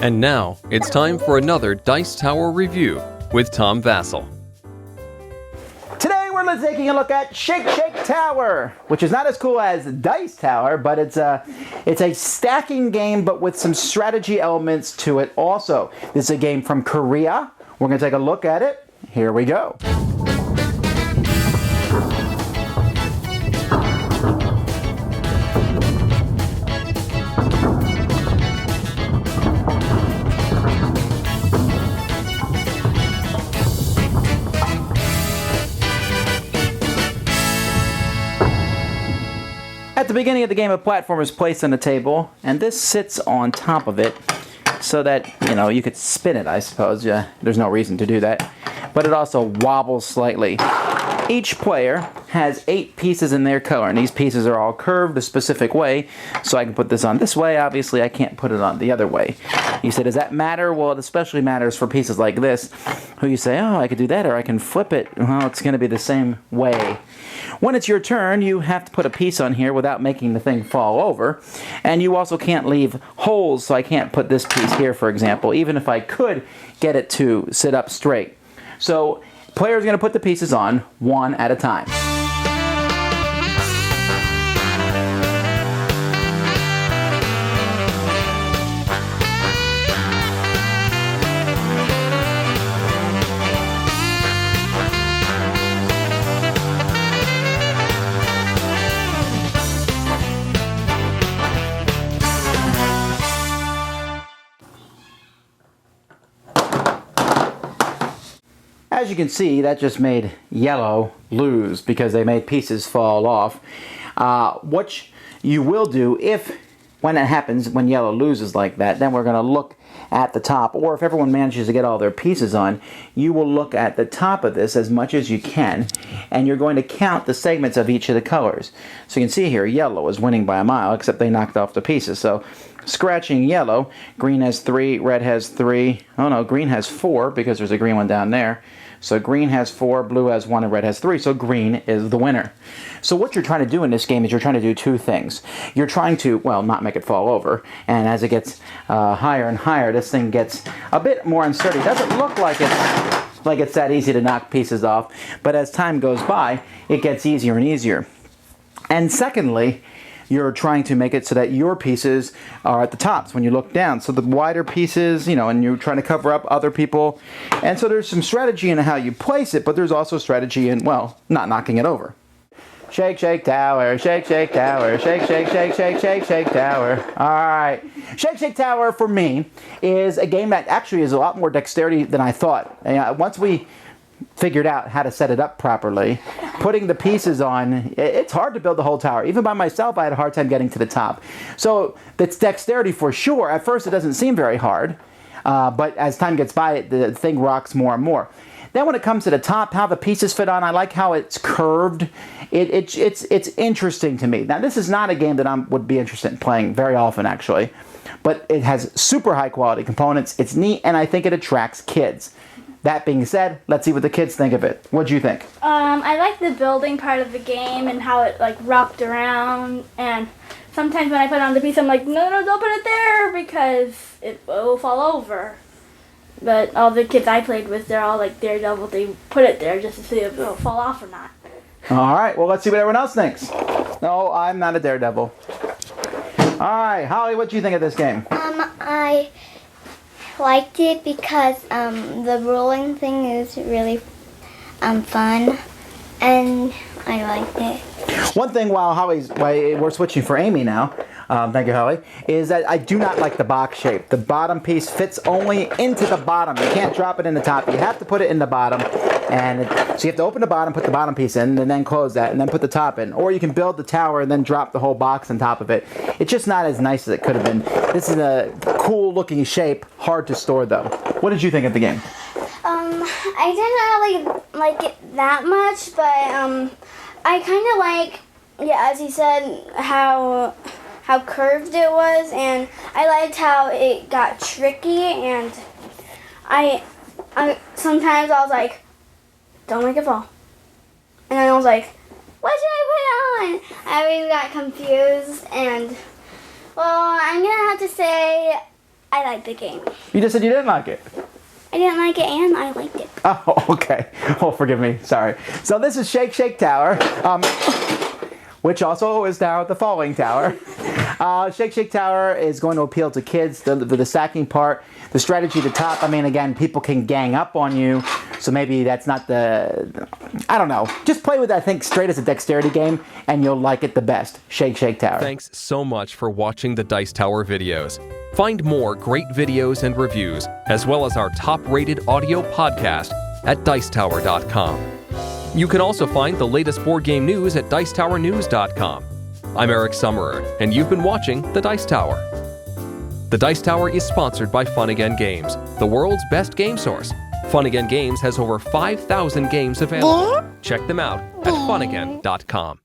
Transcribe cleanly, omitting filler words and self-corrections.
And now, it's time for another Dice Tower review with Tom Vasel. Today we're taking a look at Shake Shake Tower, which is not as cool as Dice Tower, but it's a stacking game, but with some strategy elements to it also. This is a game from Korea. We're going to take a look at it. Here we go. At the beginning of the game, a platform is placed on the table, and this sits on top of it so that, you could spin it, I suppose. Yeah, there's no reason to do that. But it also wobbles slightly. Each player has 8 pieces in their color, and these pieces are all curved a specific way, so I can put this on this way. Obviously, I can't put it on the other way. You say, does that matter? Well, it especially matters for pieces like this, who you say, oh, I could do that, or I can flip it. Well, it's going to be the same way. When it's your turn, you have to put a piece on here without making the thing fall over. And you also can't leave holes, so I can't put this piece here, for example, even if I could get it to sit up straight. So, players are going to put the pieces on one at a time. As you can see, that just made yellow lose because they made pieces fall off. What you will do when that happens, when yellow loses like that, then we're going to look at the top, or if everyone manages to get all their pieces on, you will look at the top of this as much as you can, and you're going to count the segments of each of the colors. So you can see here, yellow is winning by a mile, except they knocked off the pieces. So scratching yellow, green has 3, red has 3, oh no, green has 4 because there's a green one down there. So green has 4, blue has 1, and red has 3, so green is the winner. So what you're trying to do in this game is you're trying to do 2 things. You're trying to, well, not make it fall over, and as it gets higher and higher, this thing gets a bit more unsteady. It doesn't look like it's that easy to knock pieces off, but as time goes by, it gets easier and easier. And secondly, you're trying to make it so that your pieces are at the tops when you look down. So the wider pieces, and you're trying to cover up other people. And so there's some strategy in how you place it, but there's also strategy in, well, not knocking it over. Shake, shake, tower, shake, shake, tower, shake, shake, shake, shake, shake, shake, tower. All right. Shake, shake, tower for me is a game that actually is a lot more dexterity than I thought. Once we figured out how to set it up properly, putting the pieces on, it's hard to build the whole tower. Even by myself, I had a hard time getting to the top. So it's dexterity for sure. At first, it doesn't seem very hard, but as time gets by, the thing rocks more and more. Then when it comes to the top, how the pieces fit on, I like how it's curved. It's interesting to me. Now, this is not a game that I would be interested in playing very often, actually, but it has super high quality components. It's neat, and I think it attracts kids. That being said, let's see what the kids think of it. What'd you think? I like the building part of the game and how it rocked around. And sometimes when I put on the piece, I'm like, no, don't put it there because it will fall over. But all the kids I played with, they're all like Daredevil. They put it there just to see if it will fall off or not. All right, well, let's see what everyone else thinks. No, I'm not a Daredevil. All right, Holly, what do you think of this game? I liked it because the rolling thing is really fun, and I liked it. One thing while we're switching for Amy now, thank you, Holly, is that I do not like the box shape. The bottom piece fits only into the bottom. You can't drop it in the top. You have to put it in the bottom. So you have to open the bottom, put the bottom piece in, and then close that, and then put the top in. Or you can build the tower and then drop the whole box on top of it. It's just not as nice as it could have been. This is a cool looking shape, hard to store though. What did you think of the game? I didn't really like it that much, but I kind of like, as he said, how curved it was, and I liked how it got tricky, and I sometimes I was like, don't make it fall. And then I was like, what should I put on? I always got confused, and well, I'm gonna have to say I like the game. You just said you didn't like it. I didn't like it and I liked it. Oh, okay. Oh, forgive me. Sorry. So this is Shake Shake Tower, which also is now the Falling Tower. Shake Shake Tower is going to appeal to kids. The stacking part, the strategy at the top. I mean, again, people can gang up on you, so maybe that's not the. I don't know. Just play with it, I think, straight as a dexterity game, and you'll like it the best. Shake Shake Tower. Thanks so much for watching the Dice Tower videos. Find more great videos and reviews, as well as our top-rated audio podcast at dicetower.com. You can also find the latest board game news at dicetowernews.com. I'm Eric Summerer, and you've been watching The Dice Tower. The Dice Tower is sponsored by Fun Again Games, the world's best game source. Fun Again Games has over 5,000 games available. Check them out at funagain.com.